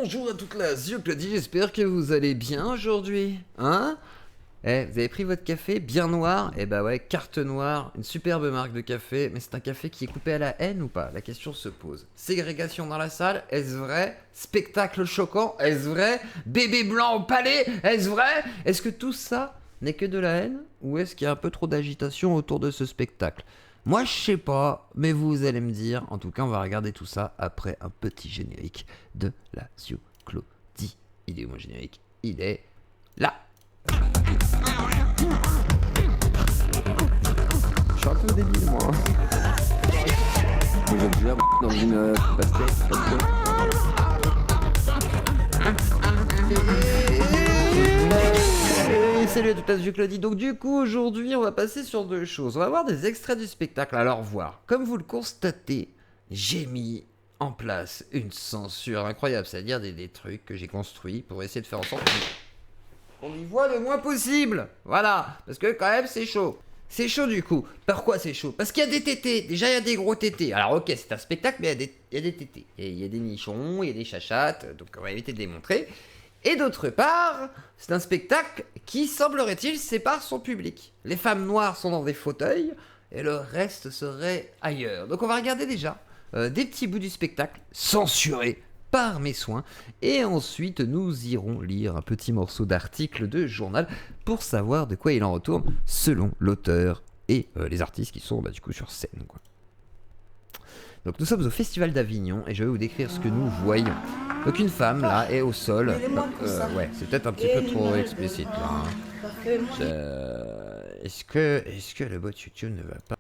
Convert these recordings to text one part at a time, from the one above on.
Bonjour à toute la Claudie, j'espère que vous allez bien aujourd'hui. Hein? Eh, vous avez pris votre café bien noir? Eh bah ouais, carte noire, une superbe marque de café, mais c'est un café qui est coupé à la haine ou pas? La question se pose. Ségrégation dans la salle, est-ce vrai? Spectacle choquant, est-ce vrai? Bébé blanc au palais, est-ce vrai? Est-ce que tout ça n'est que de la haine? Ou est-ce qu'il y a un peu trop d'agitation autour de ce spectacle? Moi je sais pas, mais vous allez me dire. En tout cas, on va regarder tout ça après un petit générique de la Claudie. Il est où mon générique? Il est là. Je suis un peu débile moi. Vous êtes déjà dans une pastèque. Salut à toute la Claudie. Donc du coup aujourd'hui on va passer sur deux choses. On va voir des extraits du spectacle. Alors voir, comme vous le constatez, j'ai mis en place une censure incroyable. C'est-à-dire des trucs que j'ai construits pour essayer de faire en sorte qu'on y voit le moins possible. Voilà, parce que quand même c'est chaud. C'est chaud du coup. Pourquoi c'est chaud? Parce qu'il y a des tétés. Déjà il y a des gros tétés. Alors ok, c'est un spectacle, mais il y a des tétés. Il y a des nichons, il y a des chachates. Donc on va éviter de les montrer. Et d'autre part, c'est un spectacle qui, semblerait-il, sépare son public. Les femmes noires sont dans des fauteuils et le reste serait ailleurs. Donc on va regarder déjà des petits bouts du spectacle censurés par mes soins. Et ensuite, nous irons lire un petit morceau d'article de journal pour savoir de quoi il en retourne selon l'auteur et les artistes qui sont du coup sur scène, quoi. Donc nous sommes au Festival d'Avignon et je vais vous décrire ce que nous voyons. Donc une femme là est au sol. Ouais, c'est peut-être un petit peu trop explicite là. Est-ce que le bot YouTube ne va pas?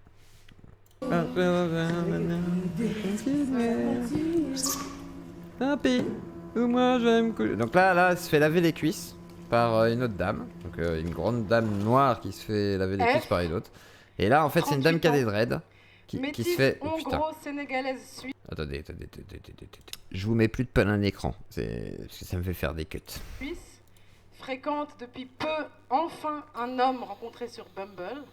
Moi je vais me coucher. Donc là, elle se fait laver les cuisses par une autre dame. Donc une grande dame noire qui se fait laver les cuisses par une autre. Et là en fait c'est une dame qui a des dreads. Qui se fait. Oh, putain. Sénégalaise suisse. Attendez. Je vous mets plus de plein d'écran. Parce que ça me fait faire des cuts. Suisse, fréquente depuis peu enfin un homme rencontré sur Bumble.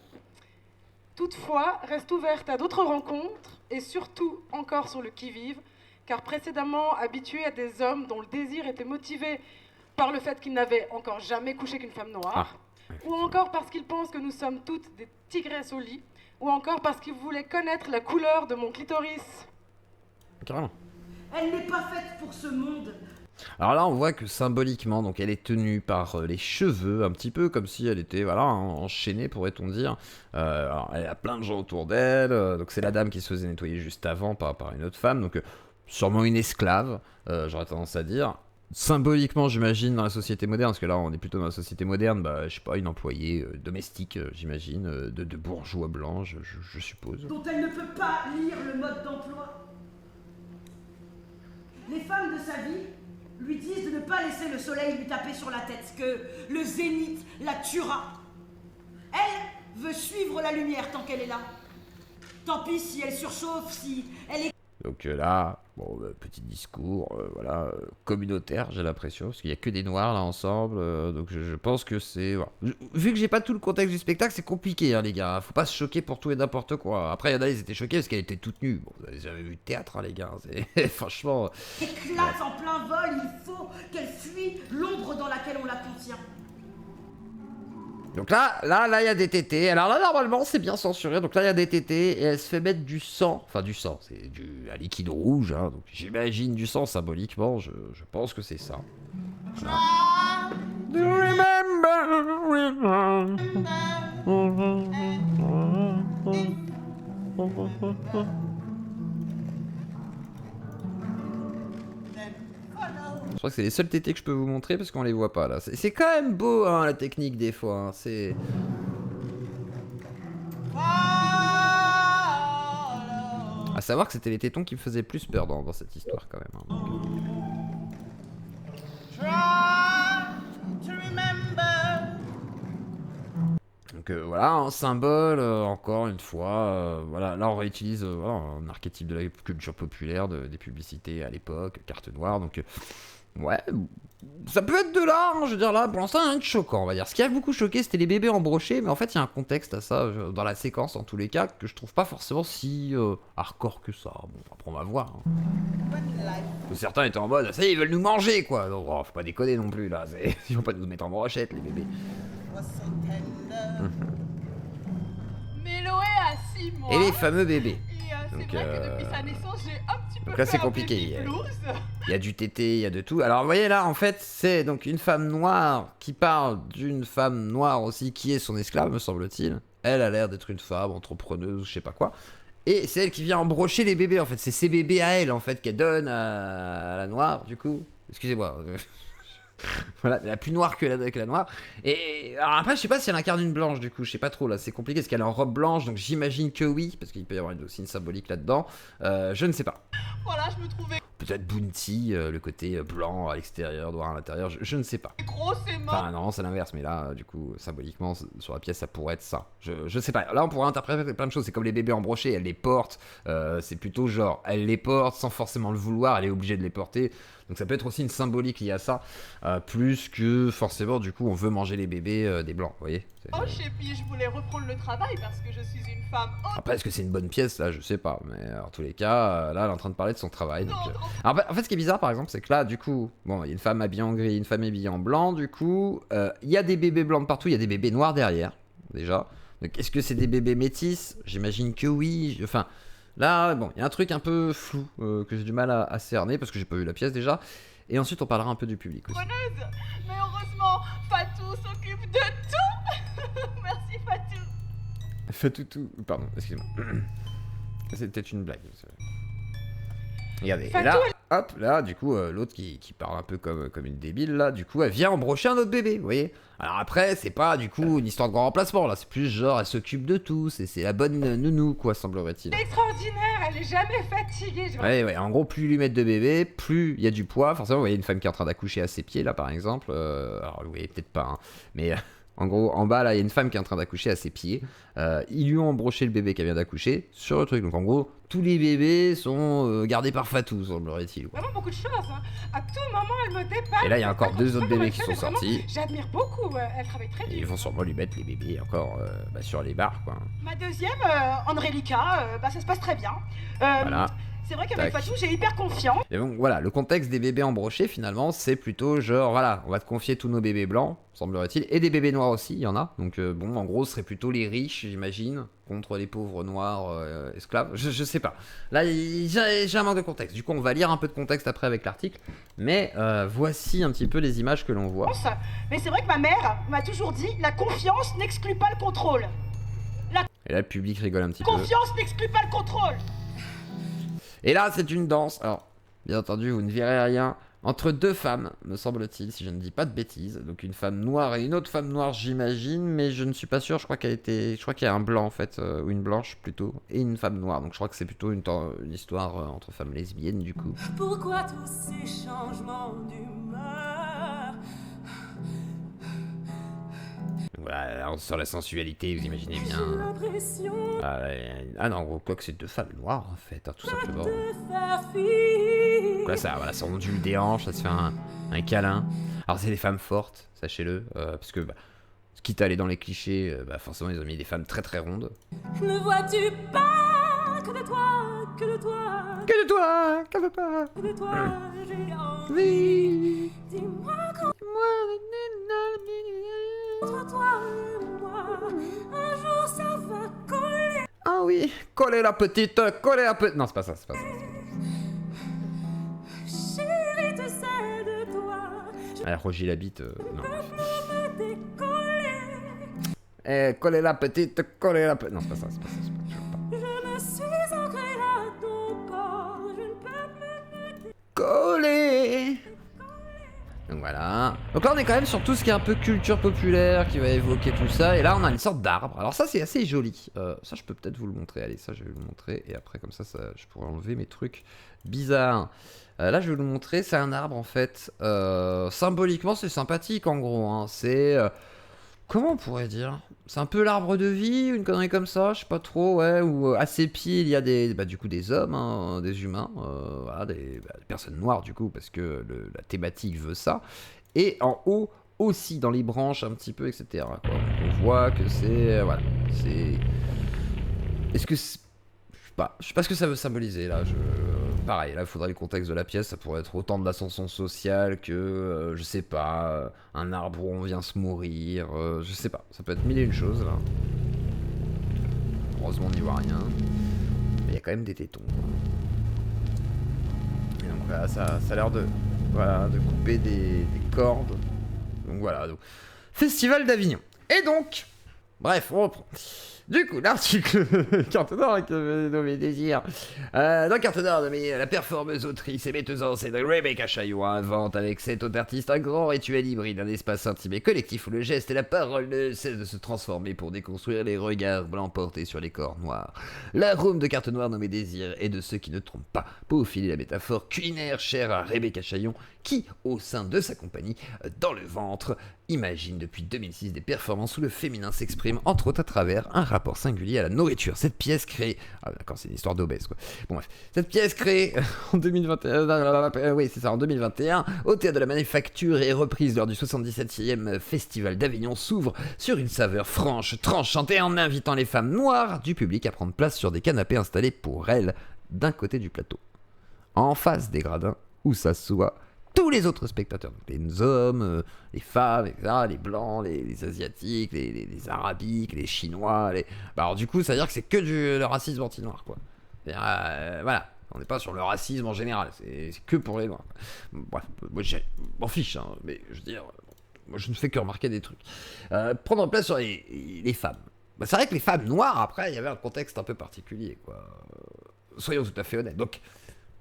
Toutefois, reste ouverte à d'autres rencontres et surtout encore sur le qui-vive, car précédemment habituée à des hommes dont le désir était motivé par le fait qu'ils n'avaient encore jamais couché qu'une femme noire, ou encore parce qu'ils pensent que nous sommes toutes des tigresses au lit, ou encore parce qu'il voulait connaître la couleur de mon clitoris. Carrément. Elle n'est pas faite pour ce monde. Alors là, on voit que symboliquement, donc elle est tenue par les cheveux, un petit peu comme si elle était enchaînée, pourrait-on dire. Alors, elle a plein de gens autour d'elle. Donc c'est la dame qui se faisait nettoyer juste avant par une autre femme. Donc sûrement une esclave, j'aurais tendance à dire. Symboliquement, j'imagine, dans la société moderne, parce que là, on est plutôt dans la société moderne, je sais pas, une employée domestique, j'imagine, de bourgeois blancs, je suppose. Dont elle ne peut pas lire le mode d'emploi. Les femmes de sa vie lui disent de ne pas laisser le soleil lui taper sur la tête, que le zénith la tuera. Elle veut suivre la lumière tant qu'elle est là. Tant pis si elle surchauffe, si elle est... Donc là, petit discours, communautaire, j'ai l'impression, parce qu'il y a que des noirs là ensemble, donc je pense que c'est... Voilà. Vu que j'ai pas tout le contexte du spectacle, c'est compliqué les gars, faut pas se choquer pour tout et n'importe quoi. Après il y en a, ils étaient choqués parce qu'elle était toute nue. Bon, vous avez jamais vu le théâtre les gars, c'est... franchement... éclate en plein vol, il faut qu'elle fuit l'ombre dans laquelle on la contient. Donc là, il y a des tétés. Alors là, normalement, c'est bien censuré. Donc là, il y a des tétés et elle se fait mettre du sang. Enfin, du sang, c'est un liquide rouge. Hein, donc j'imagine du sang symboliquement. Je pense que c'est ça. Voilà. Do Je crois que c'est les seuls tétés que je peux vous montrer parce qu'on les voit pas là. C'est quand même beau hein, la technique des fois. Hein. C'est... À savoir que c'était les tétons qui me faisaient plus peur dans cette histoire quand même. Hein. Donc voilà, un symbole, encore une fois, voilà, là on réutilise un archétype de la culture populaire, des publicités à l'époque, carte noire, donc Ouais, ça peut être de là, hein, je veux dire là, pour l'instant, il y a rien de choquant, on va dire. Ce qui a beaucoup choqué, c'était les bébés embrochés, mais en fait, il y a un contexte à ça, dans la séquence, en tous les cas, que je trouve pas forcément si hardcore que ça. Bon, après, on va voir. Hein. Certains étaient en mode, ça y est, ils veulent nous manger, quoi. Donc, oh, faut pas déconner non plus, là. Ils vont pas nous mettre en brochette, les bébés. Mélo est à 6 mois. Et les fameux bébés. Et c'est Donc, vrai que depuis sa naissance, j'ai un petit peu donc là, fait c'est un compliqué. baby blues. Il y a du tété, il y a de tout. Alors, vous voyez là, en fait, c'est donc une femme noire qui parle d'une femme noire aussi qui est son esclave, me semble-t-il. Elle a l'air d'être une femme entrepreneuse, je sais pas quoi. Et c'est elle qui vient embrocher les bébés, en fait. C'est ses bébés à elle, en fait, qu'elle donne à la noire, du coup. Excusez-moi. Voilà, la plus noire que la noire. Et alors après, je sais pas si elle incarne une blanche, du coup. Je sais pas trop, là. C'est compliqué, parce qu'elle est en robe blanche, donc j'imagine que oui, parce qu'il peut y avoir aussi une symbolique là-dedans. Je ne sais pas. Voilà, je me trouvais Peut-être Bounty, le côté blanc à l'extérieur, noir à l'intérieur, je ne sais pas. grosse et morte. Enfin non, c'est l'inverse, mais là, du coup, symboliquement, sur la pièce, ça pourrait être ça. Je sais pas, là, on pourrait interpréter plein de choses, c'est comme les bébés embrochés, elle les porte, c'est plutôt genre, elle les porte sans forcément le vouloir, elle est obligée de les porter, donc ça peut être aussi une symbolique liée à ça, plus que forcément, du coup, on veut manger les bébés des blancs, vous voyez. Oh, et puis je voulais reprendre le travail parce que je suis une femme. Oh, Après, est-ce que c'est une bonne pièce, là, je sais pas, mais en tous les cas, là, elle est en train de parler de son travail, donc... non, non. Alors, en fait, ce qui est bizarre, par exemple, c'est que là, du coup, bon, il y a une femme habillée en gris, une femme habillée en blanc, du coup, il y a des bébés blancs de partout, il y a des bébés noirs derrière, déjà. Donc, est-ce que c'est des bébés métis? J'imagine que oui. Enfin, là, bon, il y a un truc un peu flou que j'ai du mal à cerner parce que j'ai pas vu la pièce déjà. Et ensuite, on parlera un peu du public aussi. Preneuse. Mais heureusement, Fatou s'occupe de tout. Merci Fatou. Fais tout. Pardon, excusez-moi. C'était une blague. Regardez, et là, hop, là, du coup, l'autre qui parle un peu comme une débile, là, du coup, elle vient embrocher un autre bébé, vous voyez. Alors après, c'est pas, du coup, une histoire de grand remplacement, là, c'est plus genre, elle s'occupe de tout, c'est la bonne nounou, quoi, semblerait-il. Extraordinaire, elle est jamais fatiguée. Ouais, en gros, plus lui mettre de bébé, plus il y a du poids, forcément, vous voyez une femme qui est en train d'accoucher à ses pieds, là, par exemple, alors, vous voyez peut-être pas, hein, mais... En gros, en bas, là, il y a une femme qui est en train d'accoucher à ses pieds. Ils lui ont embroché le bébé qu'elle vient d'accoucher sur le truc. Donc, en gros, tous les bébés sont gardés par Fatou, semblerait-il. Vraiment beaucoup de choses. Hein. À tout moment, elle me dépasse. Et là, il y a encore deux autres bébés qui sont Vraiment, sortis. J'admire beaucoup. Elle travaille très Et bien. ils vont sûrement lui mettre les bébés encore sur les barres, quoi. Ma deuxième, Andrélika, ça se passe très bien. Voilà. C'est vrai qu'avec Tac. Fatou, j'ai hyper confiance. Et donc, voilà, le contexte des bébés embrochés, finalement, c'est plutôt genre, voilà, on va te confier tous nos bébés blancs, semblerait-il, et des bébés noirs aussi, il y en a. Donc, bon, en gros, ce serait plutôt les riches, j'imagine, contre les pauvres noirs esclaves. Je sais pas. Là, j'ai un manque de contexte. Du coup, on va lire un peu de contexte après avec l'article. Mais voici un petit peu les images que l'on voit. Mais c'est vrai que ma mère m'a toujours dit, la confiance n'exclut pas le contrôle. Et là, le public rigole un petit peu. Confiance n'exclut pas le contrôle. Et là, c'est une danse. Alors, bien entendu, vous ne verrez rien. Entre deux femmes, me semble-t-il, si je ne dis pas de bêtises. Donc une femme noire et une autre femme noire, j'imagine, mais je ne suis pas sûr. Je crois qu'il y a un blanc en fait, ou une blanche plutôt, et une femme noire. Donc je crois que c'est plutôt une histoire entre femmes lesbiennes du coup. Pourquoi tous ces changements d'humeur? Voilà, alors, sur la sensualité, vous imaginez bien. J'ai l'impression Ah non, quoi que c'est deux femmes noires en fait, hein, tout simplement. de faire fuir. Là, ça ondule des hanches, ça se fait un câlin. Alors, c'est des femmes fortes, sachez-le, parce que, quitte à aller dans les clichés, forcément, ils ont mis des femmes très très rondes. Ne vois-tu pas que de toi, que de toi, Que de toi, qu'elle veut pas. que de toi, j'ai envie. Oui. Dis-moi quand entre toi et moi, un jour ça va coller. Ah oui, coller la petite, coller la petite. Non, c'est pas ça, c'est pas ça. Chérie, tu sais de toi, je Ah, Roger la bite, non. peux me décoller. Coller la petite, coller la petite. Non, c'est pas ça, c'est pas ça, c'est pas ça. Je veux pas. Je me suis ancrée à ton corps, je ne peux plus me Coller. Donc voilà. Donc là on est quand même sur tout ce qui est un peu culture populaire, qui va évoquer tout ça. Et là on a une sorte d'arbre. Alors ça c'est assez joli. Ça je peux peut-être vous le montrer. Allez, ça je vais vous le montrer. Et après comme ça je pourrais enlever mes trucs bizarres. Là je vais vous le montrer. C'est un arbre en fait. Symboliquement c'est sympathique en gros. Hein. C'est... Comment on pourrait dire? C'est un peu l'arbre de vie, une connerie comme ça, je sais pas trop, ouais, où à ses pieds il y a du coup des hommes, hein, des humains, voilà, des personnes noires du coup, parce que la thématique veut ça, et en haut aussi dans les branches un petit peu, etc. quoi. On voit que c'est, voilà, c'est... Est-ce que... je sais pas ce que ça veut symboliser là, pareil, là il faudrait le contexte de la pièce, ça pourrait être autant de l'ascension sociale que, je sais pas, un arbre où on vient se mourir, je sais pas, ça peut être mille et une choses là. Heureusement on n'y voit rien, mais il y a quand même des tétons. Et donc voilà, ça a l'air de couper des cordes, donc voilà, donc Festival d'Avignon. Et donc, bref, on reprend. Du coup, l'article Carte Noire nommé Désir. Dans Carte Noire nommé la performeuse, autrice et metteuse en scène Rebecca Chaillot invente avec cet autre artiste un grand rituel hybride, un espace intime et collectif où le geste et la parole ne cessent de se transformer pour déconstruire les regards blancs portés sur les corps noirs. L'arôme de Carte Noire nommé Désir est de ceux qui ne trompent pas. Peaufiner la métaphore culinaire chère à Rebecca Chaillot qui, au sein de sa compagnie, dans le ventre, imagine depuis 2006 des performances où le féminin s'exprime entre autres à travers un rapport singulier à la nourriture. Cette pièce créée... Ah d'accord, c'est une histoire d'obèse quoi. Bon bref. Cette pièce créée en 2021... oui c'est ça, en 2021, au Théâtre de la Manufacture et reprise lors du 77e Festival d'Avignon s'ouvre sur une saveur franche, tranchante et en invitant les femmes noires du public à prendre place sur des canapés installés pour elles d'un côté du plateau. En face des gradins où s'assoient tous les autres spectateurs, donc les hommes, les femmes, etc., les blancs, les asiatiques, les arabiques, les chinois, Bah alors du coup, ça veut dire que c'est que le racisme anti-noir, quoi. Voilà, on n'est pas sur le racisme en général, c'est que pour les noirs. Bref, moi je m'en fiche, hein, mais je veux dire, moi je ne fais que remarquer des trucs. Prendre place sur les femmes. Bah, c'est vrai que les femmes noires, après, il y avait un contexte un peu particulier, quoi. Soyons tout à fait honnêtes. Donc,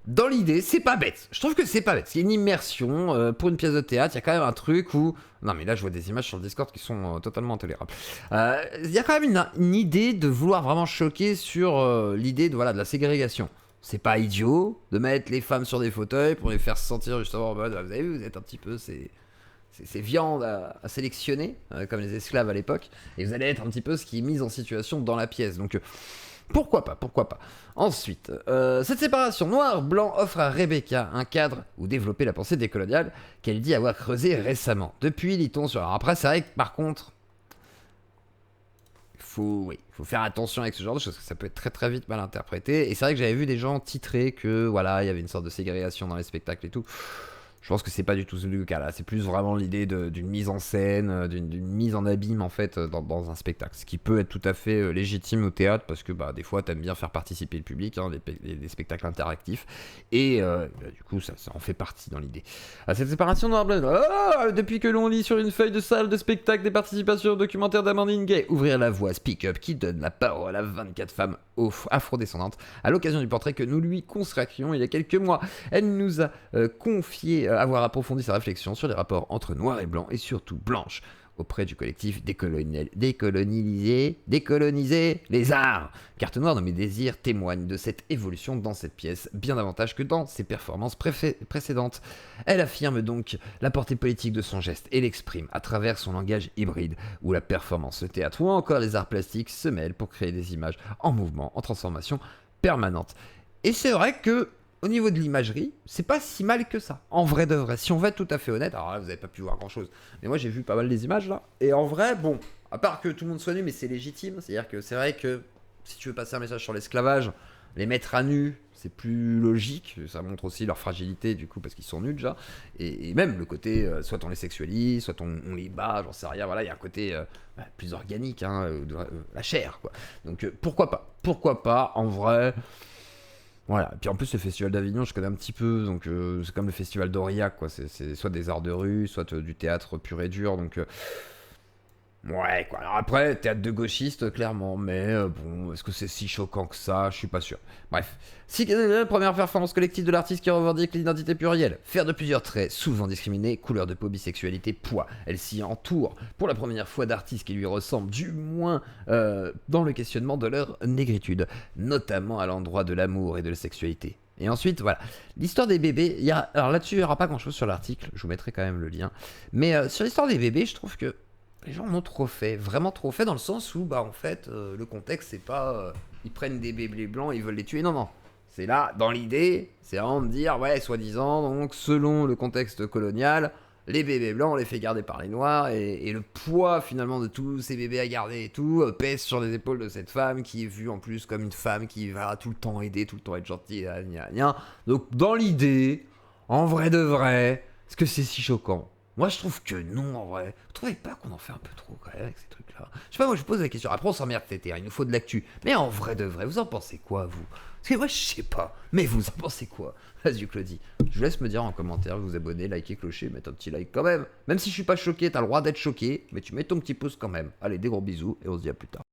dans l'idée, c'est pas bête. Je trouve que c'est pas bête. C'est une immersion. Pour une pièce de théâtre, il y a quand même un truc où... Non, mais là, je vois des images sur le Discord qui sont totalement intolérables. Il y a quand même une idée de vouloir vraiment choquer sur l'idée de la ségrégation. C'est pas idiot de mettre les femmes sur des fauteuils pour les faire se sentir justement en mode... Vous avez vu, vous êtes un petit peu... C'est viande à sélectionner, comme les esclaves à l'époque. Et vous allez être un petit peu ce qui est mis en situation dans la pièce. Donc... Pourquoi pas. Ensuite, cette séparation noir-blanc offre à Rebecca un cadre où développer la pensée décoloniale qu'elle dit avoir creusé récemment. Depuis, lit-on sur... Alors après, c'est vrai que par contre, faut faire attention avec ce genre de choses, parce que ça peut être très très vite mal interprété. Et c'est vrai que j'avais vu des gens titrer que il y avait une sorte de ségrégation dans les spectacles et tout. Je pense que c'est pas du tout le cas là, c'est plus vraiment l'idée d'une mise en scène, d'une mise en abîme en fait dans un spectacle, ce qui peut être tout à fait légitime au théâtre parce que des fois t'aimes bien faire participer le public, hein, des spectacles interactifs et du coup ça en fait partie dans l'idée. Cette séparation noir-blanc, depuis que l'on lit sur une feuille de salle de spectacle des participations au documentaire d'Amandine Gay, ouvrir la voie Speak Up qui donne la parole à 24 femmes afrodescendantes à l'occasion du portrait que nous lui consacrions il y a quelques mois. Elle nous a confié avoir approfondi sa réflexion sur les rapports entre noir et blanc et surtout blanche auprès du collectif décoloniser les arts. Carte Noire nommée Désir témoigne de cette évolution dans cette pièce bien davantage que dans ses performances précédentes. Elle affirme donc la portée politique de son geste et l'exprime à travers son langage hybride où la performance, le théâtre ou encore les arts plastiques se mêlent pour créer des images en mouvement, en transformation permanente. Et c'est vrai que au niveau de l'imagerie, c'est pas si mal que ça. En vrai de vrai, si on va être tout à fait honnête, alors là vous avez pas pu voir grand chose, mais moi j'ai vu pas mal des images là, et en vrai, bon, à part que tout le monde soit nu, mais c'est légitime, c'est-à-dire que c'est vrai que si tu veux passer un message sur l'esclavage, les mettre à nu, c'est plus logique, ça montre aussi leur fragilité du coup parce qu'ils sont nus déjà, et même le côté, soit on les sexualise, soit on les bat, j'en sais rien, voilà, il y a un côté plus organique, hein, la chair quoi. Donc pourquoi pas, en vrai... Voilà, et puis en plus le festival d'Avignon je connais un petit peu, donc c'est comme le festival d'Aurillac quoi, c'est soit des arts de rue, soit du théâtre pur et dur, donc ouais quoi, alors après théâtre de gauchiste clairement, mais bon, est-ce que c'est si choquant que ça, je suis pas sûr. Bref, première performance collective de l'artiste qui revendique l'identité plurielle, faire de plusieurs traits, souvent discriminés, couleur de peau, bisexualité, poids, elle s'y entoure pour la première fois d'artistes qui lui ressemblent, du moins dans le questionnement de leur négritude, notamment à l'endroit de l'amour et de la sexualité. Et ensuite, voilà, l'histoire des bébés, alors là-dessus il n'y aura pas grand chose sur l'article, je vous mettrai quand même le lien, mais sur l'histoire des bébés, je trouve que les gens en ont trop fait, vraiment trop fait, dans le sens où, bah en fait, le contexte, c'est pas... ils prennent des bébés blancs, ils veulent les tuer, non, non. C'est là, dans l'idée, c'est vraiment de dire, ouais, soi-disant, donc, selon le contexte colonial, les bébés blancs, on les fait garder par les noirs, et le poids, finalement, de tous ces bébés à garder et tout, pèse sur les épaules de cette femme, qui est vue, en plus, comme une femme qui va tout le temps aider, tout le temps être gentille, gna, gna. Donc, dans l'idée, en vrai de vrai, est-ce que c'est si choquant ? Moi, je trouve que non, en vrai. Vous trouvez pas qu'on en fait un peu trop, quand même, avec ces trucs-là ? Je sais pas, moi, je pose la question. Après, on s'emmerde, TT, il nous faut de l'actu. Mais en vrai de vrai, vous en pensez quoi, vous ? Parce que moi, je sais pas. Mais vous en pensez quoi ? Vas-y, Claudie. Je vous laisse me dire en commentaire, vous abonner, liker, clocher, mettre un petit like quand même. Même si je suis pas choqué, t'as le droit d'être choqué, mais tu mets ton petit pouce quand même. Allez, des gros bisous, et on se dit à plus tard.